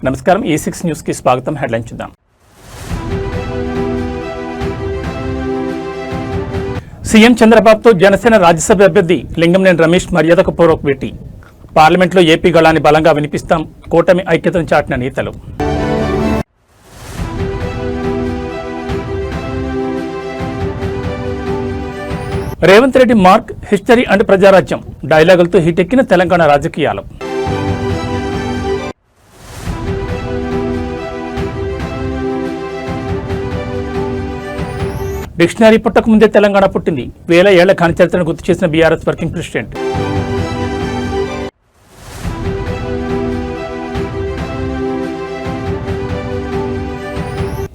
నమస్కారం E6 news కి స్వాగతం. హెడ్లైన్ చూద్దాం. సీఎం చంద్రబాబుతో జనసేన రాజ్యసభ అభ్యర్థి లింగంనేని రమేష్ మర్యాదకు పూర్వక భేటీ. పార్లమెంట్లో ఏపీ గళాన్ని బలంగా వినిపిస్తాం, కూటమి ఐక్యతను చాటిన నేతలు. Revanth Reddy mark, history and Prajarajyam డైలాగులతో హిటెక్కిన తెలంగాణ రాజకీయాలు. డిక్షనరీ పుట్టక ముందే తెలంగాణ పుట్టింది. 1000 ఏళ్ల ఘన చరిత్రను గుర్తు చేసిన బీఆర్ఎస్ వర్కింగ్ ప్రెసిడెంట్.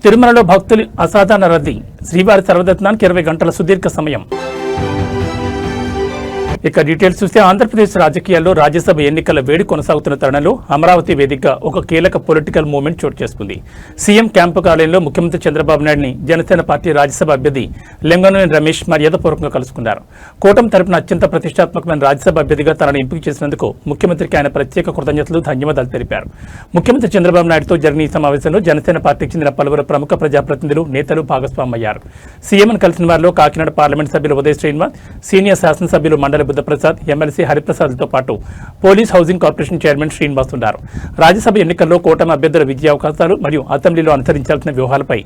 తిరుమలలో భక్తులు అసాధారణ రద్దీ. శ్రీవారి సర్వదర్శనానికి 20 గంటల సుదీర్ఘ సమయం. ఇక డీటెయిల్స్ చూస్తే ఆంధ్రప్రదేశ్ రాజకీయాల్లో రాజ్యసభ ఎన్నికల వేడి కొనసాగుతున్న తరుణంలో అమరావతి వేదికగా ఒక కీలక పొలిటికల్ మూవ్మెంట్ చోటు చేసుకుంది. సీఎం క్యాంపు కార్యాలయంలో ముఖ్యమంత్రి చంద్రబాబు నాయుడిని జనసేన పార్టీ రాజ్యసభ అభ్యర్థి లింగంనేని రమేష్ మర్యాదపూర్వకంగా కలుసుకున్నారు. కూటమి తరపున అత్యంత ప్రతిష్టాత్మకమైన రాజ్యసభ అభ్యర్థిగా తనను ఎంపిక చేసినందుకు ముఖ్యమంత్రికి ఆయన ప్రత్యేక కృతజ్ఞతలు, ధన్యవాదాలు తెలిపారు. ముఖ్యమంత్రి చంద్రబాబు నాయుడుతో జరిగిన ఈ సమావేశంలో జనసేన పార్టీకి చెందిన పలువురు ప్రముఖ ప్రజాప్రతినిధులు, నేతలు భాగస్వామయ్యారు. సీఎంను కలిసిన వారిలో కాకినాడ పార్లమెంట్ సభ్యులు ఉదయ్ శ్రీనివాస్, సీనియర్ శాసనసభ్యులు మండలి బుద్ధప్రసాద్, ఎమ్మెల్సీ హరిప్రసాద్తో పాటు police housing corporation chairman Srinivas ఉన్నారు. రాజ్యసభ ఎన్నికల్లో కూటమి అభ్యర్థుల విజయ అవకాశాలు మరియు అసెంబ్లీలో అనుసరించాల్సిన వ్యూహాలపై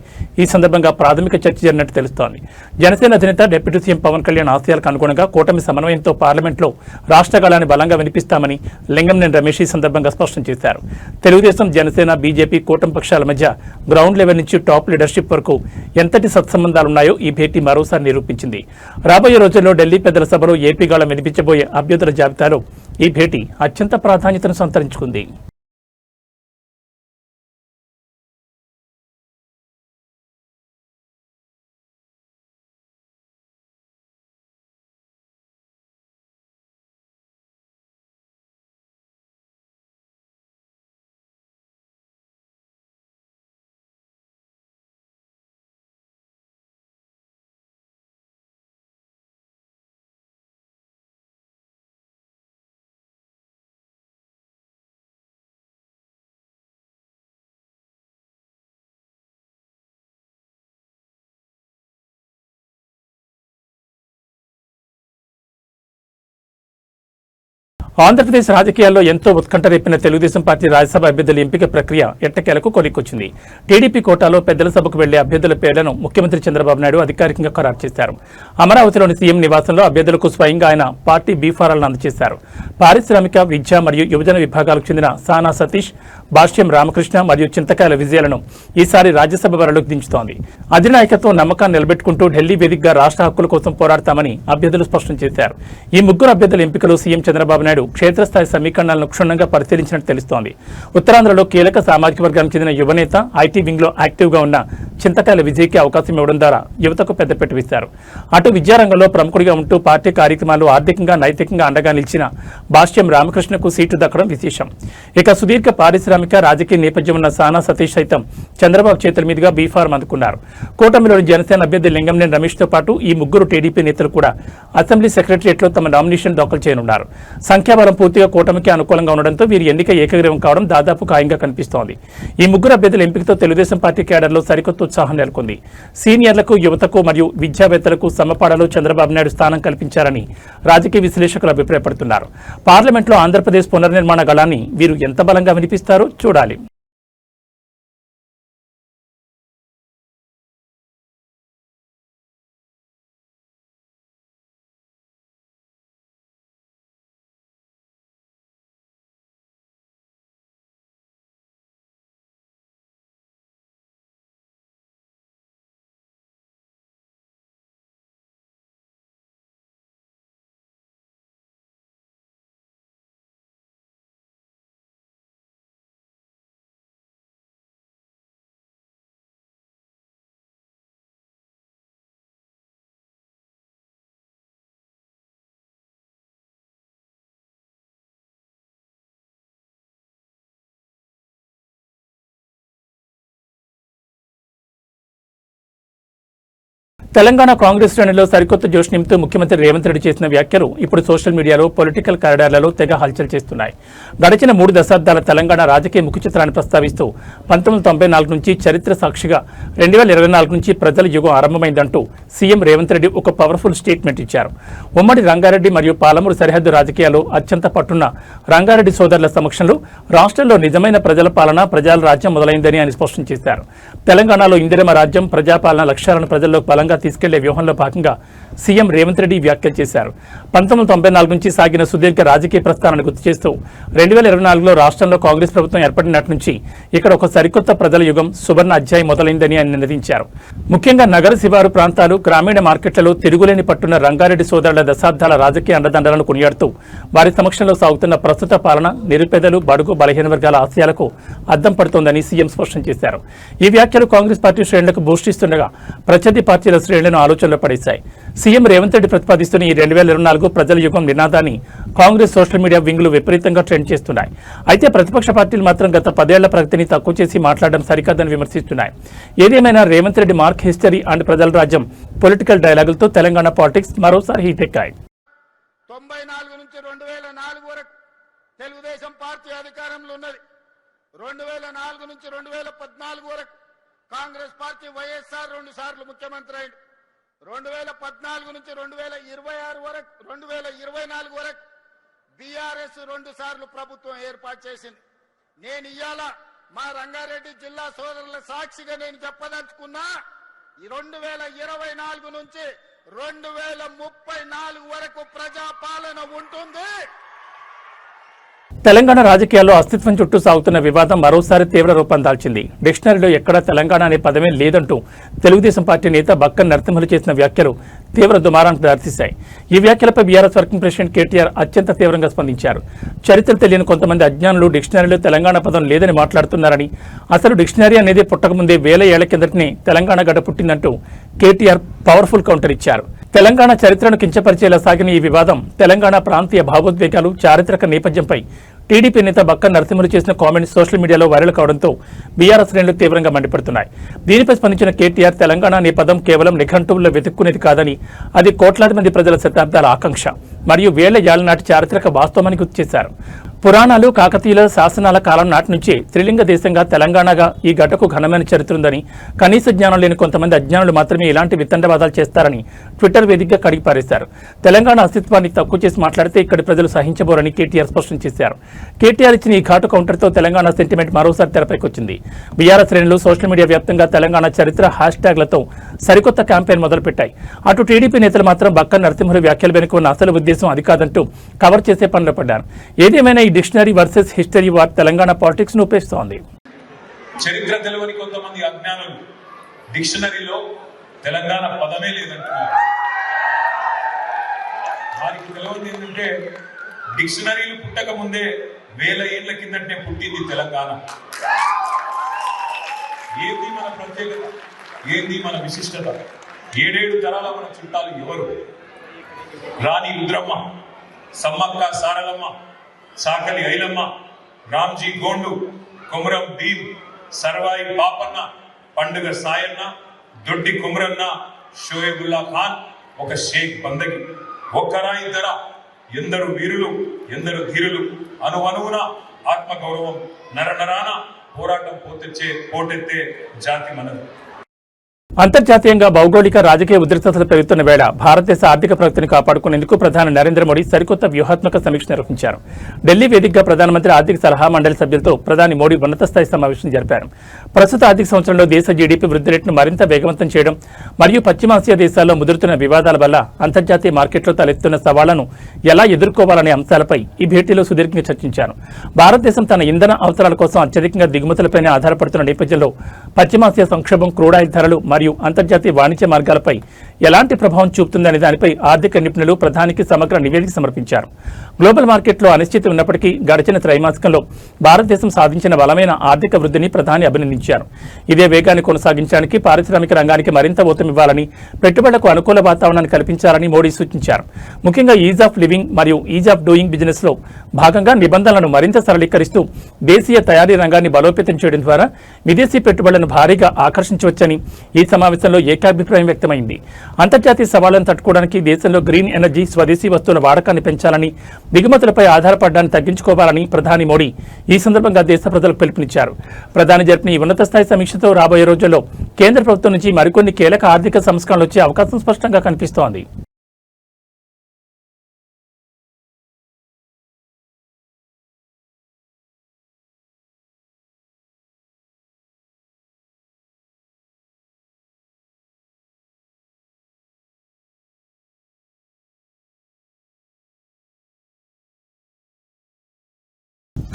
ఈ సందర్భంగా ప్రాథమిక చర్చ జరిగినట్టు తెలుస్తోంది. జనసేన అధినేత డిప్యూటీ సీఎం పవన్ కళ్యాణ్ ఆశయాలకు అనుగుణంగా కూటమి సమన్వయంతో పార్లమెంట్లో రాష్ట్ర గళాన్ని బలంగా వినిపిస్తామని లింగంనేని రమేష్ ఈ సందర్భంగా స్పష్టం చేశారు. తెలుగుదేశం, జనసేన, బీజేపీ కూటమి పక్షాల మధ్య గ్రౌండ్ లెవెల్ నుంచి టాప్ లీడర్షిప్ వరకు ఎంతటి సత్సంబంధాలున్నాయో ఈ భేటీ మరోసారి నిరూపించింది. రాబోయే రోజుల్లో ఢిల్లీ పెద్దల సభలో ఏపీ గళం వినిపించబోయే అభ్యర్థుల జాబితాలో ఈ భేటీ అత్యంత ప్రాధాన్యతను సంతరించుకుంది. ఆంధ్రప్రదేశ్ రాజకీయాల్లో ఎంతో ఉత్కంఠ రేపిన తెలుగుదేశం పార్టీ రాజ్యసభ అభ్యర్థుల ఎంపిక ప్రక్రియ ఎట్టకేలకు కొలిక్కొచ్చింది. టీడీపీ కోటాలో పెద్దల సభకు వెళ్లే అభ్యర్థుల పేర్లను ముఖ్యమంత్రి చంద్రబాబు నాయుడు అధికారికంగా ఖరారు చేశారు. అమరావతిలోని సీఎం నివాసంలో అభ్యర్థులకు స్వయంగా ఆయన పార్టీ బీఫారాలను అందజేశారు. పారిశ్రామిక, విద్య మరియు యువజన విభాగాలకు చెందిన సానా సతీష్, భాష్యం రామకృష్ణ మరియు చింతకాయల విజయాలను ఈసారి రాజ్యసభ బరిలోకి దించుతోంది. అధినాయకత్వం నమ్మకాన్ని నిలబెట్టుకుంటూ ఢిల్లీ వేదికగా రాష్ట్ర హక్కుల కోసం పోరాడతామని అభ్యర్థులు స్పష్టం చేశారు. ఈ ముగ్గురు అభ్యర్థుల ఎంపికలు సీఎం చంద్రబాబు నాయుడు క్షేత్రస్థాయి సమీకరణాలను క్షుణ్ణంగా పరిశీలించినట్టు తెలుస్తోంది. ఉత్తరాంధ్రలో కీలక సామాజిక వర్గానికి చెందిన యువనేత, ఐటీ వింగ్ లో యాక్టివ్ గా ఉన్న చింతకాయల విజయ్కి అవకాశం ఇవ్వడం ద్వారా యువతకు పెద్దపీట వేశారు. అటు విద్యారంగంలో ప్రముఖుడిగా ఉంటూ పార్టీ కార్యక్రమాలు ఆర్థికంగా, నైతికంగా అండగా నిలిచిన భాష్యం రామకృష్ణకు సీటు దక్కడం విశేషం. ఇక సుదీర్ఘ పారిశ్రామిక, రాజకీయ నేపథ్యం ఉన్న సానా సతీష్ సైతం చంద్రబాబు చేతుల మీదుగా బీఫారం అందుకున్నారు. కూటమిలోని జనసేన అభ్యర్థి లింగంనేని రమేష్ తో పాటు ఈ ముగ్గురు టీడీపీ నేతలు కూడా అసెంబ్లీ సెక్రటరియట్లో తమ నామినేషన్ దాఖలు చేయనున్నారు. సంఖ్యాబలం పూర్తిగా కూటమికి అనుకూలంగా ఉండడంతో వీరి ఎన్నిక ఏకగ్రీవం కావడం దాదాపు ఖాయంగా కనిపిస్తోంది. ఈ ముగ్గురు అభ్యర్థుల ఎంపికతో తెలుగుదేశం పార్టీ కేడర్లో సరికొత్త ఉత్సాహం నెలకొంది. సీనియర్లకు, యువతకు మరియు విద్యావేత్తలకు సమపాడలో చంద్రబాబు నాయుడు స్థానం కల్పించారని రాజకీయ విశ్లేషకులు అభిప్రాయపడుతున్నారు. పార్లమెంట్లో ఆంధ్రప్రదేశ్ పునర్నిర్మాణ గళాన్ని వీరు ఎంత బలంగా వినిపిస్తారో చూడాలి. తెలంగాణ కాంగ్రెస్ శ్రేణిలో సరికొత్త జోష్ నింపుతూ ముఖ్యమంత్రి రేవంత్ రెడ్డి చేసిన వ్యాఖ్యలు ఇప్పుడు సోషల్ మీడియాలో పొలిటికల్ కారిడార్లలో తెగ హల్చల్ చేస్తున్నాయి. గడిచిన 3 దశాబ్దాల తెలంగాణ రాజకీయ ముఖ చిత్రాన్ని ప్రస్తావిస్తూ 1994 నుంచి చరిత్ర సాక్షిగా 2024 నుంచి ప్రజల యుగం ఆరంభమైందంటూ సీఎం రేవంత్ రెడ్డి ఒక పవర్ఫుల్ స్టేట్మెంట్ ఇచ్చారు. ఉమ్మడి రంగారెడ్డి మరియు పాలమూరు సరిహద్దు రాజకీయాల్లో అత్యంత పట్టున్న రంగారెడ్డి సోదరుల సమక్షంలో రాష్ట్రంలో నిజమైన ప్రజల పాలన ప్రజల రాజ్యం మొదలైందని ఆయన స్పష్టం చేశారు. తెలంగాణలో ఇందిరమ రాజ్యం ప్రజాపాలన లక్ష్యాలను ప్రజల్లో బలంగా తీసుకెళ్లే వ్యూహంలో భాగంగా సీఎం రేవంత్ రెడ్డి వ్యాఖ్యలు చేశారు. 1994 నుంచి సాగిన సుదీర్ఘ రాజకీయ ప్రస్థానాన్ని గుర్తు చేస్తూ 2024లో రాష్ట్రంలో కాంగ్రెస్ ప్రభుత్వం ఏర్పడినట్టు నుంచి ఇక్కడ ఒక సరికొత్త ప్రజల యుగం సువర్ణ అధ్యాయం మొదలైందని ఆయన నినదించారు. ముఖ్యంగా నగర శివారు ప్రాంతాలు గ్రామీణ మార్కెట్లలో తిరుగులేని పట్టున్న రంగారెడ్డి సోదరుల దశాబ్దాల రాజకీయ అండదండలను కొనియాడుతూ వారి సమక్షంలో సాగుతున్న ప్రస్తుత పాలన నిరుపేదలు బడుగు బలహీన వర్గాల ఆశయాలకు అద్దం పడుతోందని సీఎం స్పష్టం చేశారు. ఈ వ్యాఖ్యలు కాంగ్రెస్ పార్టీ శ్రేణులకు బూస్ట్ ఇస్తుండగా ప్రత్యర్థి పార్టీల శ్రేణులను ఆలోచనలో పడేశాయి. సీఎం రేవంత్ రెడ్డి ప్రతిపాదిస్తున్న ఈ 2024 ప్రజల యుగం నినాదాన్ని కాంగ్రెస్ సోషల్ మీడియా వింగులు విపరీతంగా ట్రెండ్ చేస్తున్నాయి. అయితే ప్రతిపక్ష పార్టీలు మాత్రం గత 10 ఏళ్ల ప్రగతిని తక్కువ చేసి మాట్లాడడం సరికాదని విమర్శిస్తున్నాయి. ఏదేమైనా Revanth Reddy mark history and ప్రజల రాజ్యం పొలిటికల్ డైలాగులతో తెలంగాణ పాలిటిక్స్ మరోసారి హీటెక్కాయి. 94 నుంచి 2004 వరకు తెలుగుదేశం పార్టీ అధికారంలో ఉన్నది. 2004 నుంచి 2014 వరకు కాంగ్రెస్ పార్టీ వైఎస్ఆర్ 2 సార్లు ముఖ్యమంత్రి అయింది. 2014 నుంచి 2026 వరకు 2024 వరకు బీఆర్ఎస్ 2 సార్లు ప్రభుత్వం ఏర్పాటు చేసింది. నేను ఇవాళ మా రంగారెడ్డి జిల్లా సోదరుల సాక్షిగా నేను చెప్పదలుచుకున్నా, ఈ 2024 నుంచి 2034 వరకు ప్రజాపాలన ఉంటుంది. తెలంగాణ రాజకీయాల్లో అస్తిత్వం చుట్టూ సాగుతున్న వివాదం మరోసారి తీవ్ర రూపం దాల్చింది. డిక్షనరీలో ఎక్కడా తెలంగాణ అనే పదమే లేదంటూ తెలుగుదేశం పార్టీ నేత బక్కన్ నరసింహులు చేసిన వ్యాఖ్యలు తీవ్ర దుమారానికి దారితీశాయి. ఈ వ్యాఖ్యలపై బీఆర్ఎస్ వర్కింగ్ ప్రెసిడెంట్ కేటీఆర్ అత్యంత తీవ్రంగా స్పందించారు. చరిత్ర తెలియని కొంతమంది అజ్ఞానులు డిక్షనరీలో తెలంగాణ పదం లేదని మాట్లాడుతున్నారని, అసలు డిక్షనరీ అనేది పుట్టకముందే 1000 ఏళ్ల కిందటనే తెలంగాణ గడ్డ పుట్టిందంటూ కేటీఆర్ పవర్ఫుల్ కౌంటర్ ఇచ్చారు. తెలంగాణ చరిత్రను కించపరిచేలా సాగిన ఈ వివాదం తెలంగాణ ప్రాంతీయ భావోద్వేగాలు చారిత్రక నేపథ్యంపై టీడీపీ నేత బక్కన్ నరసింహులు చేసిన కామెంట్స్ సోషల్ మీడియాలో వైరల్ కావడంతో బీఆర్ఎస్ శ్రేణులు తీవ్రంగా మండిపడుతున్నాయి. దీనిపై స్పందించిన కేటీఆర్ తెలంగాణ అనే పదం కేవలం నిఘంటువుల్లో వెతుక్కునేది కాదని, అది కోట్లాది మంది ప్రజల శతాబ్దాల ఆకాంక్ష మరియు 1000 ఏళ్ల నాటి చారిత్రక వాస్తవమని గుర్తు చేశారు. పురాణాలు కాకతీయుల శాసనాల కాలం నాటి నుంచే త్రిలింగ దేశంగా తెలంగాణగా ఈ గడ్డకు ఘనమైన చరిత్ర ఉందని, కనీస జ్ఞానం లేని కొంతమంది అజ్ఞానులు మాత్రమే ఇలాంటి వితండవాదాలు చేస్తారని ట్విట్టర్ వేదికగా కడిగిపారేశారు. తెలంగాణ అస్తిత్వాన్ని తక్కువ చేసి మాట్లాడితే ఇక్కడి ప్రజలు సహించబోరని కేటీఆర్ స్పష్టం చేశారు. కేటీఆర్ ఇచ్చిన ఈ ఘాటు కౌంటర్తో తెలంగాణ సెంటిమెంట్ మరోసారి తెరపైకొచ్చింది. బీఆర్ఎస్ శ్రేణులు సోషల్ మీడియా వ్యాప్తంగా తెలంగాణ చరిత్ర హ్యాష్ ట్యాగ్లతో సరికొత్త క్యాంపెయిన్ మొదలుపెట్టాయి. అటు టీడీపీ నేతలు మాత్రం బక్కన్ నరసింహులు వ్యాఖ్యల వెనుక ఉన్న అసలు ఉద్దేశం అది కాదంటూ కవర్ చేసే పనిలో పడ్డారు. ఏదేమైనా ఈ dictionary versus history war Telangana politics ను ఉపేస్తోంది. చరిత్ర తెలియని కొంతమంది అజ్ఞానులు డిక్షనరీలో తెలంగాణ పదమే లేదంటున్నారు. వారికి తెలియదు ఏంటంటే డిక్షనరీలు పుట్టక ముందే 1000 ఏళ్ల కిందటనే పుట్టింది తెలంగాణ. ఏంది మన ప్రత్యేకత, ఏంది మన విశిష్టత, 7 తరాల మన చుట్టాలు ఎవరు? రాణి రుద్రమ్మ, సమ్మక్క సారలమ్మ, సాకలి ఐలమ్మ, రామ్జీ గోండు, కొమరం భీమ్, సర్వాయి పాపన్న, పండుగ సాయన్న, దొడ్డి కుమరన్న, షోయబుల్లా ఖాన్, ఒక షేక్ బందగి. ఒక్కరా ఇద్దరా? ఎందరు వీరులు, ఎందరు ధీరులు, అనువనువున ఆత్మగౌరవం, నరనరాన పోరాటం పోటెత్తే జాతి మనది. అంతర్జాతీయంగా భౌగోళిక రాజకీయ ఉద్రిక్తతలు పెరుగుతున్న వేళ భారతదేశ ఆర్థిక ప్రగతిని కాపాడుకునేందుకు ప్రధాని నరేంద్ర మోడీ సరికొత్త వ్యూహాత్మక సమీక్ష నిర్వహించారు. ఢిల్లీ వేదికగా ప్రధానమంత్రి ఆర్థిక సలహా మండలి సభ్యులతో ప్రధాని మోడీ ఉన్నత స్థాయి సమావేశం జరిపారు. ప్రస్తుత ఆర్థిక సంవత్సరంలో దేశ జీడీపీ వృద్ధి రేటును మరింత వేగవంతం చేయడం మరియు పశ్చిమాసియా దేశాల్లో ముదురుతున్న వివాదాల వల్ల అంతర్జాతీయ మార్కెట్లో తలెత్తున్న సవాళ్లను ఎలా ఎదుర్కోవాలనే అంశాలపై ఈ భేటీలో సుదీర్ఘంగా చర్చించారు. భారతదేశం తన ఇంధన అవసరాల కోసం అత్యధికంగా దిగుమతులపైనే ఆధారపడుతున్న నేపథ్యంలో పశ్చిమాసియా సంక్షోభం, క్రూడాయిల్ ధరలు మరియు అంతర్జాతీయ వాణిజ్య మార్గాలపై ఎలాంటి ప్రభావం చూపుతుందనే దానిపై ఆర్థిక నిపుణులు ప్రధానికి సమగ్ర నివేదిక సమర్పించారు. గ్లోబల్ మార్కెట్లో అనిశ్చితి ఉన్నప్పటికీ గడిచిన త్రైమాసికంలో భారతదేశం సాధించిన బలమైన ఆర్థిక వృద్ధిని ప్రధాని అభినందించారు. ఇదే వేగాన్ని కొనసాగించడానికి పారిశ్రామిక రంగానికి మరింత ఊతమివ్వాలని, పెట్టుబడులకు అనుకూల వాతావరణాన్ని కల్పించాలని మోడీ సూచించారు. ముఖ్యంగా ఈజ్ ఆఫ్ లివింగ్ మరియు ఈజ్ ఆఫ్ డూయింగ్ బిజినెస్ లో భాగంగా నిబంధనలను మరింత సరళీకరిస్తూ దేశీయ తయారీ రంగాన్ని బలోపేతం చేయడం ద్వారా విదేశీ పెట్టుబడులను భారీగా ఆకర్షించవచ్చని, ఈ సమావేశంలో ఏకాభిప్రాయం వ్యక్తమైంది. అంతర్జాతీయ సవాళ్లను తట్టుకోవడానికి దేశంలో గ్రీన్ ఎనర్జీ, స్వదేశీ వస్తువుల వాడకాన్ని పెంచాలని, దిగుమతులపై ఆధారపడడాన్ని తగ్గించుకోవాలని ప్రధాని మోడీ ఈ సందర్భంగా దేశ ప్రజలకు పిలుపునిచ్చారు. ప్రధాని జరిపిన ఈ ఉన్నత స్థాయి సమీక్షతో రాబోయే రోజుల్లో కేంద్ర ప్రభుత్వం నుంచి మరికొన్ని కీలక ఆర్థిక సంస్కరణలు వచ్చే అవకాశం స్పష్టంగా కనిపిస్తోంది.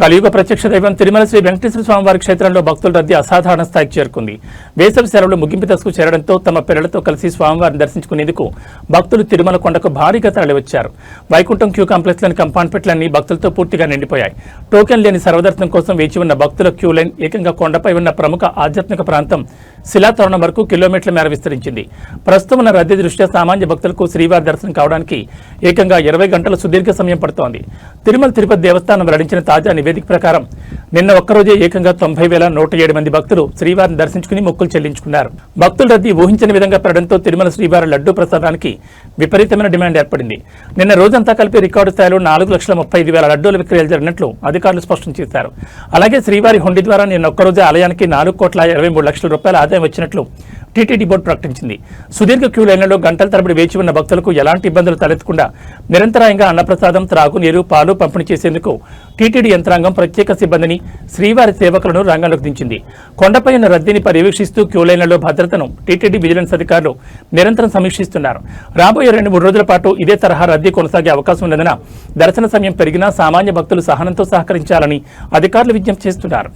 కలియుగ ప్రత్యక్ష దైవం తిరుమల శ్రీ వెంకటేశ్వర స్వామివారి క్షేత్రంలో భక్తుల రద్దీ అసాధారణ స్థాయికి చేరుకుంది. వేసవి సెలవులు ముగింపు దశకు చేరడంతో తమ పిల్లలతో కలిసి స్వామివారిని దర్శించుకునేందుకు భక్తులు తిరుమల కొండకు భారీగా తరలివచ్చారు. వైకుంఠం క్యూ కాంప్లెక్స్లోని కంపార్ట్మెంట్లన్నీ భక్తులతో పూర్తిగా నిండిపోయాయి. టోకెన్ లేని సర్వదర్శనం కోసం వేచి ఉన్న భక్తుల క్యూ లైన్ ఏకంగా కొండపై ఉన్న ప్రముఖ ఆధ్యాత్మిక ప్రాంతం శిలాతోరణం వరకు కిలోమీటర్ల మేర విస్తరించింది. ప్రస్తుతం ఉన్న రద్దీ దృష్ట్యా సామాన్య భక్తులకు శ్రీవారి దర్శనం కావడానికి ఏకంగా 20 గంటల సుదీర్ఘ సమయం పడుతోంది. తిరుమల తిరుపతి దేవస్థానం వెల్లడించిన తాజా నివేదిక ప్రకారం నిన్న ఒక్కరోజే ఏకంగా 90,107 మంది భక్తులు శ్రీవారిని దర్శించుకుని మొక్కులు చెల్లించుకున్నారు. భక్తుల రద్దీ ఊహించని విధంగా పెరగడంతో తిరుమల శ్రీవారి లడ్డూ ప్రసాదానికి విపరీతమైన డిమాండ్ ఏర్పడింది. నిన్న రోజంతా కలిపి రికార్డు స్థాయిలో 4,35,000 లడ్డూల విక్రయాలు జరిగినట్లు అధికారులు స్పష్టం చేశారు. అలాగే శ్రీవారి హుండీ ద్వారా నిన్న ఒక్కరోజే ఆలయానికి 4,23,00,000 రూపాయల ఆదాయం వచ్చినట్లు టీటీడీ బోర్డు ప్రకటించింది. సుదీర్ఘ క్యూ లైన్లలో గంటల తరబడి వేచి ఉన్న భక్తులకు ఎలాంటి ఇబ్బందులు తలెత్తకుండా నిరంతరాయంగా అన్నప్రసాదం, త్రాగునీరు, పాలు పంపిణీ చేసేందుకు టీటీడీ యంత్రాంగం ప్రత్యేక సిబ్బందిని, శ్రీవారి సేవకులను రంగంలోకి దించింది. కొండపై ఉన్న రద్దీని పర్యవేక్షిస్తూ క్యూ లైన్లలో భద్రతను టీటీడీ విజిలెన్స్ అధికారులు నిరంతరం సమీక్షిస్తున్నారు. రాబోయే 2-3 రోజుల పాటు ఇదే తరహా రద్దీ కొనసాగే అవకాశం ఉన్నందున దర్శన సమయం పెరిగినా సామాన్య భక్తులు సహనంతో సహకరించాలని అధికారులు విజ్ఞప్తి చేస్తున్నారు.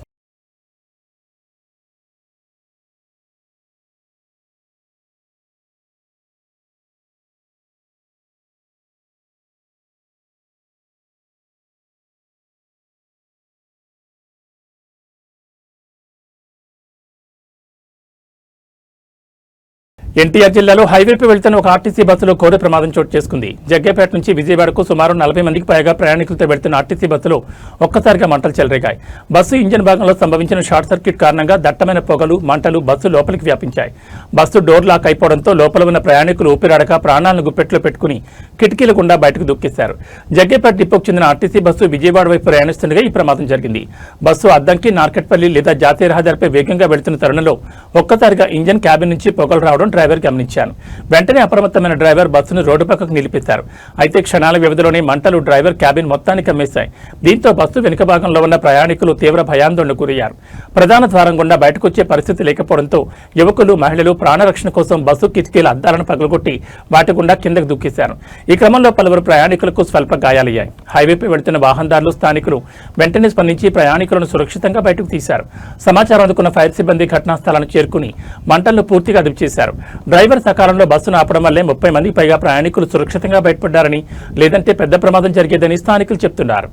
ఎన్టీఆర్ జిల్లాలో హైవేపై వెళ్తున్న ఒక ఆర్టీసీ బస్సులో ఘోర ప్రమాదం చోటు చేసుకుంది. జగ్గేపేట నుంచి విజయవాడకు సుమారు 40 మందికి పైగా ప్రయాణికులతో వెళ్తున్న ఆర్టీసీ బస్సులో ఒక్కసారిగా మంటలు చెలరేగాయి. బస్సు ఇంజన్ భాగంలో సంభవించిన షార్ట్ సర్క్యూట్ కారణంగా దట్టమైన పొగలు, మంటలు బస్సు లోపలికి వ్యాపించాయి. బస్సు డోర్ లాక్ అయిపోవడంతో లోపల ఉన్న ప్రయాణికులు ఊపిరాడక ప్రాణాలను గుప్పెట్లో పెట్టుకుని కిటికీల గుండా బయటకు దూకేశారు. జగ్గేపేట డిపోకు చెందిన ఆర్టీసీ బస్సు విజయవాడ వైపు ప్రయాణిస్తుండగా ఈ ప్రమాదం జరిగింది. బస్సు అద్దంకి, నార్కెట్పల్లి లేదా జాతీయ రహదారిపై వేగంగా వెళ్తున్న తరుణంలో ఒక్కసారిగా ఇంజన్ క్యాబిన్ నుంచి పొగలు రావడం డ్రైవర్ గమనించాను. వెంటనే అప్రమత్తమైన డ్రైవర్ బస్సును రోడ్డు పక్కకు నిలిపేశారు. అయితే క్షణాల వ్యవధిలోనే మంటలు డ్రైవర్ క్యాబిన్ మొత్తాన్ని కమ్మేశాయి. దీంతో బస్సు వెనుక భాగంలో ఉన్న ప్రయాణికులు తీవ్ర భయాందోళనకు గురయ్యారు. ప్రధాన ద్వారం గుండా బయటకు వచ్చే పరిస్థితి లేకపోవడంతో యువకులు, మహిళలు ప్రాణరక్షణ కోసం బస్సు కిటికీల అద్దాలను పగలగొట్టి వాటి గుండా కిందకు దూకేశారు. ఈ క్రమంలో పలువురు ప్రయాణికులకు స్వల్ప గాయాలయ్యాయి. హైవేపై వెళ్తున్న వాహనదారులు, స్థానికులు వెంటనే స్పందించి ప్రయాణికులను సురక్షితంగా బయటకు తీశారు. సమాచారం అందుకున్న ఫైర్ సిబ్బంది ఘటనా స్థలాన్ని చేరుకుని మంటలను పూర్తిగా అదుపు చేశారు. డ్రైవర్ సకాలంలో బస్సును ఆపడం వల్లే 30 మందికి పైగా ప్రయాణికులు సురక్షితంగా బయటపడ్డారని, లేదంటే పెద్ద ప్రమాదం జరిగేదని స్థానికులు చెప్తున్నారు.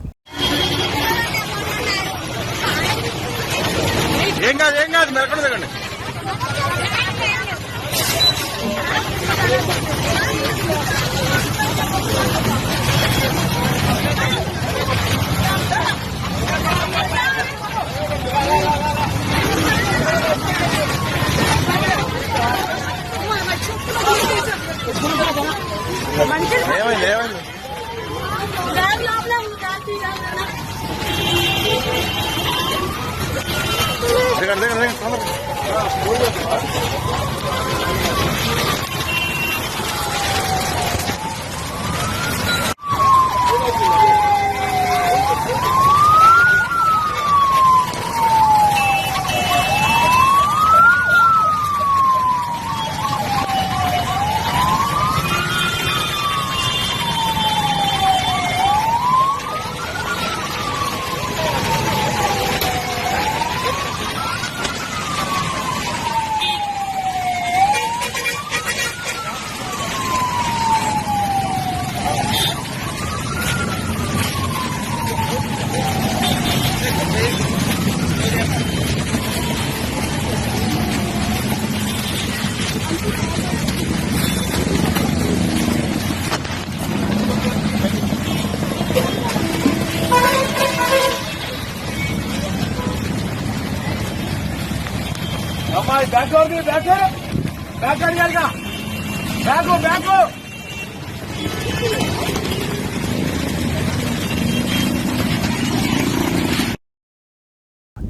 बैठो।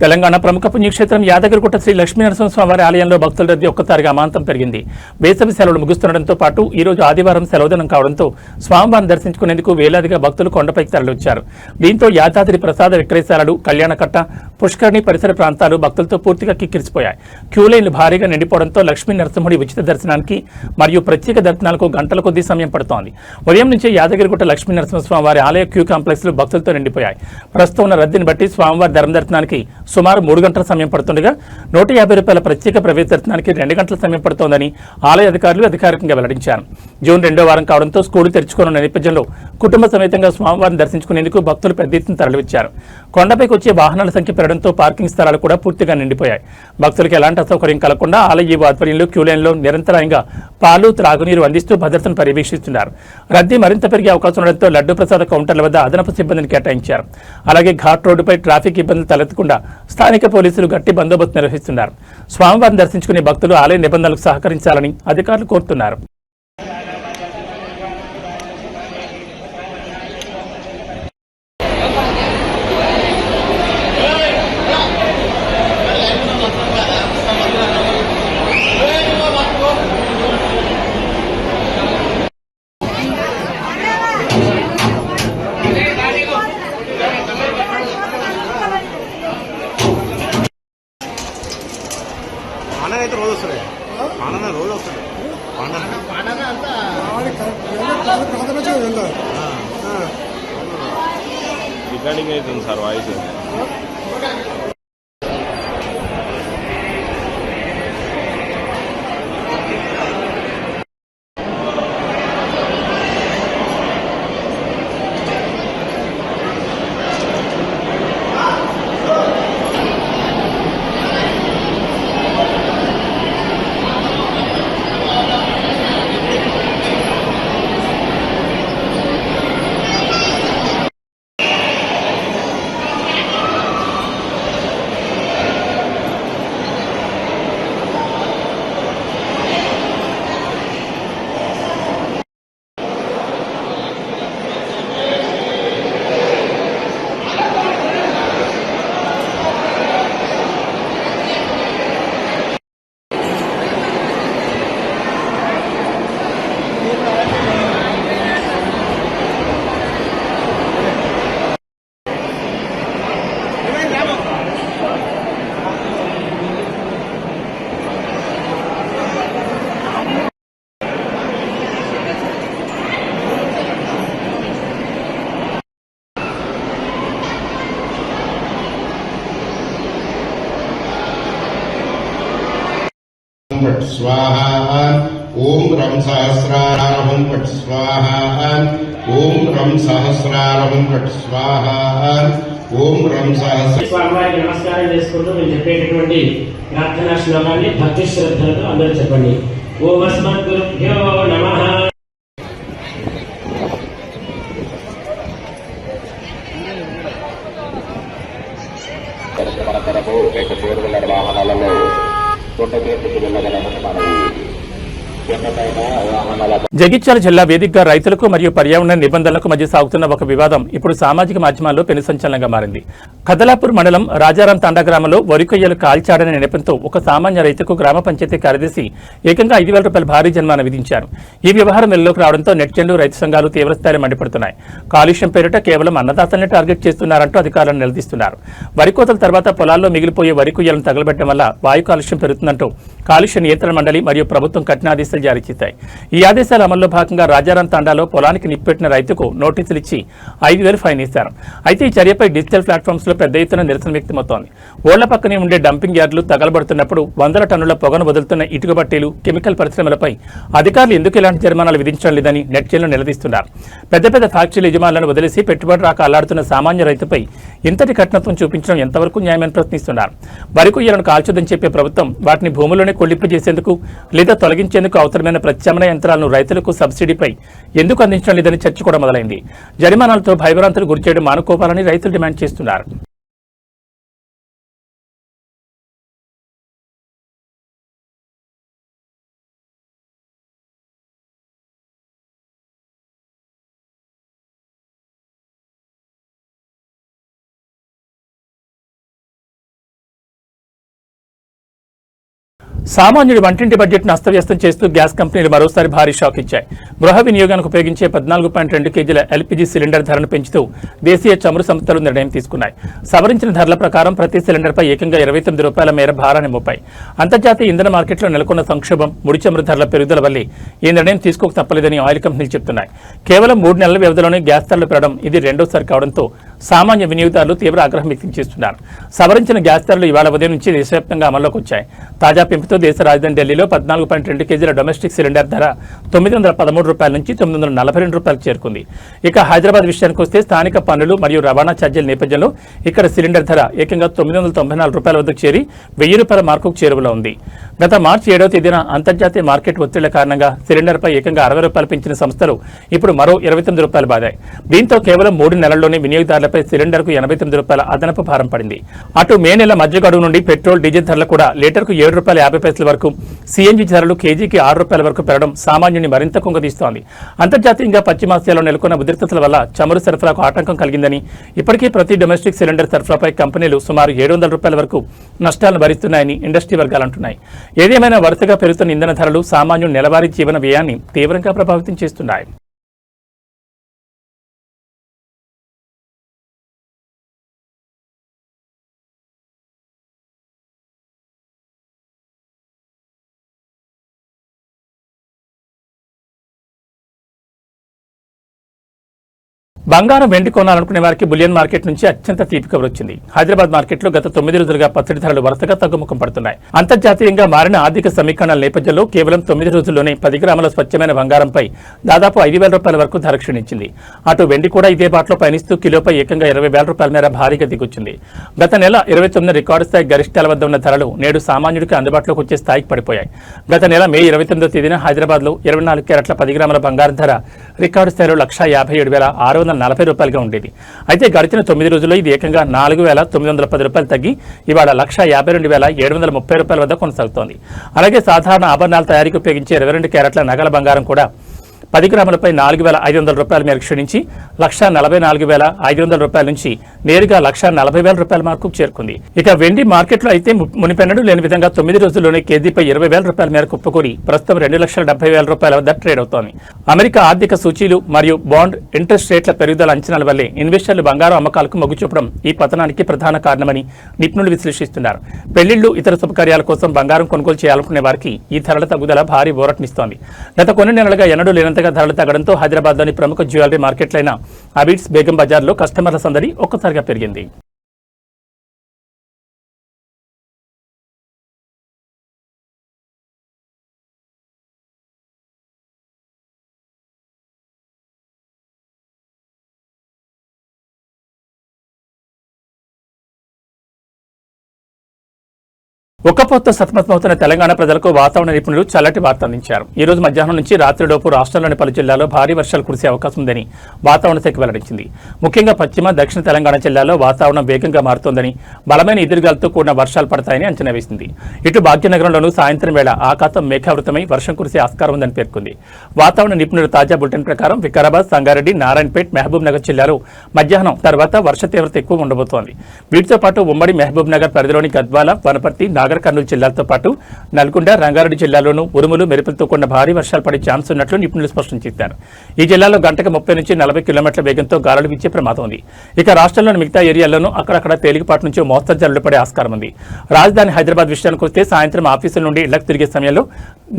తెలంగాణ ప్రముఖ పుణ్యక్షేత్రం యాదగిరిగుట్ట శ్రీ లక్ష్మీనరసింహస్వామి ఆలయంలో భక్తుల రద్దీ ఒక్కసారిగా అమాంతం పెరిగింది. వేసవి సెలవులు ముగుస్తుండటంతో పాటు ఈ రోజు ఆదివారం సెలవుదినం కావడంతో స్వామివారిని దర్శించుకునేందుకు వేలాదిగా భక్తులు కొండపైకి తరలివచ్చారు. దీంతో యాదాద్రి ప్రసాద విక్రయశాలలు, కళ్యాణకట్ట, పుష్కరిణి పరిసర ప్రాంతాలు భక్తులతో పూర్తిగా కిక్కిరిసిపోయాయి. క్యూలైన్లు భారీగా నిండిపోవడంతో లక్ష్మీ నరసింహుడి ఉచిత దర్శనానికి మరియు ప్రత్యేక దర్శనాలకు గంటల కొద్దీ సమయం పడుతోంది. ఉదయం నుంచే యాదగిరిగుట్ట లక్ష్మీ నరసింహస్వామి వారి ఆలయ క్యూ కాంప్లెక్స్లు భక్తులతో నిండిపోయాయి. ప్రస్తుతం ఉన్న రద్దీని బట్టి స్వామివారి ధర్మదర్శనానికి సుమారు 3 గంటల సమయం పడుతుండగా 150 రూపాయల ప్రత్యేక ప్రవేశ దర్శనానికి 2 గంటల సమయం పడుతోందని ఆలయ అధికారులు అధికారికంగా వెల్లడించారు. జూన్ 2వ వారం కావడంతో స్కూలు తెరుచుకోనున్న నేపథ్యంలో కుటుంబ సమేతంగా స్వామివారిని దర్శించుకునేందుకు భక్తులు పెద్ద ఎత్తున తరలివచ్చారు. కొండపైకి వచ్చే వాహనాల సంఖ్య పెరగడంతో పార్కింగ్ స్థలాలు కూడా పూర్తిగా నిండిపోయాయి. భక్తులకు ఎలాంటి అసౌకర్యం కలగకుండా ఆలయ ఆధ్వర్యంలో క్యూలైన్లో నిరంతరాయంగా పాలు, త్రాగునీరు అందిస్తూ భద్రతను పర్యవేక్షిస్తున్నారు. రద్దీ మరింత పెరిగే అవకాశం ఉండడంతో లడ్డు ప్రసాద కౌంటర్ల వద్ద అదనపు సిబ్బందిని కేటాయించారు. అలాగే ఘాట్ రోడ్డుపై ట్రాఫిక్ ఇబ్బందులు తలెత్తకుండా స్థానిక పోలీసులు గట్టి బందోబస్తు నిర్వహిస్తున్నారు. స్వామివారిని దర్శించుకునే భక్తులు ఆలయ నిబంధనలకు సహకరించాలని అధికారులు కోరుతున్నారు. అయితే రోజు వస్తుంది పాలన రోజు వస్తుంది రికార్డింగ్ అవుతుంది సార్ వాయిస్. पट स्वाहा ओम रम सहस्रारहं पट स्वाहा ओम रम सहस्रारहं पट स्वाहा ओम रम सहस्र స్వామివారికి నమస్కారం చేసుకుంటూ నేను చెప్పేటటువంటి ప్రార్థనా శ్లోకాన్ని భక్తి శ్రద్ధలతో అందరూ చెప్పండి. ఓం అస్మద్గురుభ్యో నమః. వాహనాలలో జగిత్యాల జిల్లా వేదికగా రైతులకు మరియు పర్యావరణ నిబంధనలకు మధ్య సాగుతున్న ఒక వివాదం ఇప్పుడు సామాజిక మాధ్యమాల్లో పెను సంచలనంగా మారింది. కదలాపూర్ మండలం రాజారాం తాండా గ్రామంలో వరి కొయ్యలు కాల్చాడనే నెపంతో ఒక సామాన్య రైతుకు గ్రామ పంచాయతీ కార్యదర్శి ఏకంగా 5,000 రూపాయల భారీ జరిమానా విధించారు. ఈ వ్యవహారం వెలుగులోకి రావడంతో నెటిజన్లు, రైతు సంఘాలు తీవ్రస్థాయిలో మండిపడుతున్నాయి. కాలుష్యం పేరిట కేవలం అన్నదాతల్ని టార్గెట్ చేస్తున్నారంటూ అధికారులను నిలదీస్తున్నారు. వరి కోతల తర్వాత పొలాల్లో మిగిలిపోయే వరి కొయ్యలను తగలబెట్టడం వల్ల వాయు కాలుష్యం పెరుగుతుందంటూ కాలుష్య నియంత్రణ మండలి మరియు ప్రభుత్వం కఠిన ఆదేశాలు జారీ చేశాయి. ఈ ఆదేశాల అమల్లో భాగంగా రాజారాం తాండాలో పొలానికి నిప్పెట్టిన రైతుకు నోటీసులు ఇచ్చి 5,000 ఫైన్ వేశారు. అయితే ఈ చర్యపై డిజిటల్ ప్లాట్ఫామ్స్ లో పెద్ద ఎత్తున నిరసన వ్యక్తమవుతోంది. ఓళ్ల పక్కనే ఉండే డంపింగ్ యార్డులు తగలబడుతున్నప్పుడు 100 టన్నుల పొగను వదులుతున్న ఇటుక బట్టీలు, కెమికల్ పరిశ్రమలపై అధికారులు ఎందుకు ఇలాంటి జరిమానాలు విధించడం లేదని నెటిజన్లు నిలదీస్తున్నారు. పెద్ద పెద్ద ఫ్యాక్టరీల యజమానులను వదిలేసి పెట్టుబడి రాక అల్లాడుతున్న సామాన్య రైతుపై ఇంతటి కఠినత్వం చూపించడం ఎంతవరకు న్యాయమని ప్రశ్నిస్తున్నారు. వరి కొయ్యలను కాల్చొద్దని చెప్పే ప్రభుత్వం వాటిని భూముల్లోనే కొల్లింపజేసేందుకు లేదా తొలగించేందుకు అవసరమైన ప్రత్యామ్నాయ యంత్రాలను రైతులకు సబ్సిడీపై ఎందుకు అందించడం లేదని చర్చ కూడా మొదలైంది. జరిమానాలతో భయభ్రాంతులు గురిచేయడం మానుకోవాలని రైతులు డిమాండ్ చేస్తున్నారు. సామాన్యుడి వంటింటి బడ్జెట్ను అస్తవ్యస్తం చేస్తూ గ్యాస్ కంపెనీలు మరోసారి భారీ షాక్ ఇచ్చాయి. గృహ వినియోగానికి ఉపయోగించే 14.2 కేజీల ఎల్పీజీ సిలిండర్ ధరను పెంచుతూ దేశీయ చమురు సంస్థలు నిర్ణయం తీసుకున్నాయి. సవరించిన ధరల ప్రకారం ప్రతి సిలిండర్పై ఏకంగా 29 రూపాయల మేర భారాన్ని మోపాయి. అంతర్జాతీయ ఇంధన మార్కెట్లో నెలకొన్న సంక్షోభం, ముడి చమురు ధరల పెరుగుదల వల్లే ఈ నిర్ణయం తీసుకోక తప్పలేదని ఆయిల్ కంపెనీలు చెబుతున్నాయి. కేవలం 3 నెలల వ్యవధిలోనే గ్యాస్ ధరలు పెరగడం ఇది రెండోసారి కావడంతో సామాన్య వినియోగదారులు తీవ్ర ఆగ్రహం వ్యక్తం చేస్తున్నారు. సవరించిన గ్యాస్ ధరలు ఇవాళ ఉదయం నుంచి దేశవ్యాప్తంగా అమల్లోకి వచ్చాయి. తాజా పెంపుతో దేశ రాజధాని ఢిల్లీలో 14.2 కేజీల డొమెస్టిక్ సిలిండర్ ధర 913 రూపాయల నుంచి 942 రూపాయలకు చేరుకుంది. ఇక హైదరాబాద్ విషయానికి వస్తే స్థానిక పన్నులు మరియు రవాణా ఛార్జీల నేపథ్యంలో ఇక్కడ సిలిండర్ ధర ఏకంగా 994 రూపాయల వద్దకు చేరి 1000 రూపాయల మార్కుకు చేరువలో ఉంది. గత మార్చి 7వ తేదీన అంతర్జాతీయ మార్కెట్ ఒత్తిళ్ల కారణంగా సిలిండర్పై ఏకంగా 60 రూపాయలు పెంచిన సంస్థలు ఇప్పుడు మరో 29 రూపాయలు బాదాయి. దీంతో కేవలం 3 నెలల్లోనే వినియోగదారులపై సిలిండర్కు 89 రూపాయల అదనపు భారం పడింది. అటు మే నెల మధ్య గడువు నుండి పెట్రోల్, డీజిల్ ధరలు కూడా లీటర్కు 7 రూపాయల 50 పైసల వరకు, సిఎన్జి ధరలు కేజీకి 6 రూపాయల వరకు పెరగడం సామాన్యుని మరింత కుంగదీస్తోంది. అంతర్జాతీయంగా పశ్చిమాసియాలో నెలకొన్న ఉద్రిక్తతల వల్ల చమురు సరఫరాకు ఆటంకం కలిగిందని, ఇప్పటికీ ప్రతి డొమెస్టిక్ సిలిండర్ సరఫరాపై కంపెనీలు సుమారు 700 రూపాయల వరకు నష్టాలను భరిస్తున్నాయని ఇండస్ట్రీ వర్గాలు అంటున్నాయి. ఏదేమైనా వరుసగా పెరుగుతున్న ఇంధన ధరలు సామాన్యుని నెలవారీ జీవన వ్యయాన్ని తీవ్రంగా ప్రభావితం చేస్తున్నాయి. బంగారం, వెండి కొనాలనుకునే వారికి బులియన్ మార్కెట్ నుంచి అత్యంత తీపి కబురు వచ్చింది. హైదరాబాద్ మార్కెట్లో గత 9 రోజులుగా పచ్చడి ధరలు వరుసగా తగ్గుముఖం పడుతున్నాయి. అంతర్జాతీయంగా మారిన ఆర్థిక సమీకరణల నేపథ్యంలో కేవలం 9 రోజుల్లోనే 10 గ్రాముల స్వచ్ఛమైన బంగారంపై దాదాపు 5,000 రూపాయల వరకు ధర క్షీణించింది. అటు వెండి కూడా ఇదే బాటలో పయనిస్తూ కిలోపై ఏకంగా 20,000 రూపాయల మేర భారీగా దిగొచ్చింది. గత నెల 29 రికార్డు స్థాయి గరిష్టాల వద్ద ఉన్న ధరలు నేడు సామాన్యుడికి అందుబాటులోకి వచ్చే స్థాయికి పడిపోయాయి. గత నెల మే 29వ తేదీన హైదరాబాద్లో 24 క్యారెట్ల 10 గ్రాముల బంగారం ధర రికార్డు స్థాయిలో 1,57,640 రూపాయలుగా ఉండేది. అయితే గడిచిన 9 రోజుల్లో ఇది ఏకంగా 4,910 రూపాయలు తగ్గి ఇవాళ 1,52,730 రూపాయల వద్ద కొనసాగుతోంది. అలాగే సాధారణ ఆభరణాల తయారీకి ఉపయోగించే 22 క్యారెట్ల నగల బంగారం కూడా 10 గ్రాములపై 4,500 రూపాయల మేర క్షీణించి 1,44,500 రూపాయల నుంచి నేరుగా 1,40,000 రూపాయల మార్కు చేరుకుంది. ఇక వెండి మార్కెట్లో అయితే మునిపెన్నడూ లేని విధంగా 9 రోజుల్లోనే కేజీపై 20,000 రూపాయల మేర కుప్పకూడి ప్రస్తుతం 2,70,000 రూపాయల వద్ద ట్రేడ్ అవుతోంది. అమెరికా ఆర్థిక సూచీలు మరియు బాండ్ ఇంట్రెస్ట్ రేట్ల పెరుగుదల అంచనాల వల్లే ఇన్వెస్టర్లు బంగారం అమ్మకాలకు మొగ్గు చూపడం ఈ పతనానికి ప్రధాన కారణమని నిపుణులు విశ్లేషిస్తున్నారు. పెళ్లిళ్లు, ఇతర శుభకార్యాల కోసం బంగారం కొనుగోలు చేయాలనుకునే వారికి ఈ ధరల తగ్గుదల భారీ ఊరటనిస్తోంది. గత కొన్ని నెలలుగా ఎన్నడూ లేనంతగా ధరలు తగ్గడంతో హైదరాబాద్లోని ప్రముఖ జ్యువెలరీ మార్కెట్లైన అబిడ్స్, బేగం బజార్లో కస్టమర్ల సందడి ఒక్కసారిగా పెరిగింది. ఒక్కపోత సతమతమవుతున్న తెలంగాణ ప్రజలకు వాతావరణ నిపుణులు చల్లటి వార్త అందించారు. ఈ రోజు మధ్యాహ్నం నుంచి రాత్రిలోపు రాష్ట్రంలోని పలు జిల్లాల్లో భారీ వర్షాలు కురిసే అవకాశం ఉందని వాతావరణ శాఖ వెల్లడించింది. ముఖ్యంగా పశ్చిమ, దక్షిణ తెలంగాణ జిల్లాల్లో వాతావరణం వేగంగా మారుతోందని, బలమైన ఎదురుగాలతో కూడిన వర్షాలు పడతాయని అంచనా వేసింది. ఇటు భాగ్యనగరంలోనూ సాయంత్రం వేళ ఆకాశం మేఘావృతమై వర్షం కురిసే ఆస్కారం ఉందని పేర్కొంది. వాతావరణ నిపుణుల తాజా బులెటిన్ ప్రకారం వికారాబాద్, సంగారెడ్డి, నారాయణపేట్, మహబూబ్ నగర్ జిల్లాలో మధ్యాహ్నం తర్వాత వర్ష తీవ్రత ఎక్కువ ఉండబోతోంది. వీటితో పాటు ఉమ్మడి మహబూబ్ నగర్ పరిధిలోని గద్వాల, వనపర్తి, కర్నూలు జిల్లాలతో పాటు నల్గొండ, రంగారెడ్డి జిల్లాలోనూ ఉరుములు, మెరుపులతో కూడిన భారీ వర్షాలు పడే ఛాన్స్ ఉన్నట్లు నిపుణులు స్పష్టం చేశారు. ఈ జిల్లాలో గంటకు 30 నుంచి 40 కిలోమీటర్ల వేగంతో గాలులు వీచే ప్రమాదం ఉంది. ఇక రాష్ట్రంలోని మిగతా ఏరియాల్లోనూ అక్కడక్కడ తేలికపాటి నుంచి మోస్తరు జల్లులు పడే ఆస్కారం ఉంది. రాజధాని హైదరాబాద్ విషయానికి వస్తే సాయంత్రం ఆఫీసుల నుండి ఇళ్లకు తిరిగే సమయంలో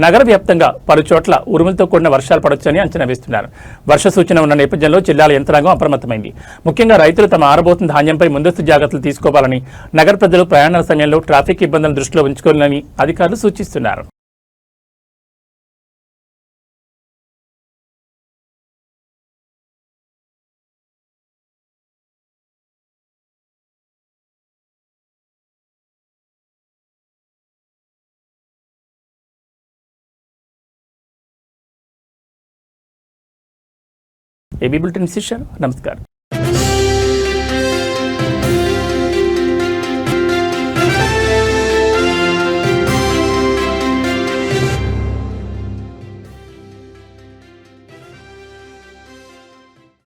నగర వ్యాప్తంగా పలు చోట్ల ఉరుములతో కూడిన వర్షాలు పడొచ్చని అంచనా వేస్తున్నారు. వర్ష సూచన ఉన్న నేపథ్యంలో జిల్లాల యంత్రాంగం అప్రమత్తమైంది. ముఖ్యంగా రైతులు తమ ఆరబోతున్న ధాన్యంపై ముందస్తు జాగ్రత్తలు తీసుకోవాలని, నగర ప్రజలు ప్రయాణాల సమయంలో ట్రాఫిక్ ఇబ్బందులను దృష్టిలో ఉంచుకోవాలని అధికారులు సూచిస్తున్నారు. ఏబీ బులెటిన్ శిష్యులు నమస్కారం.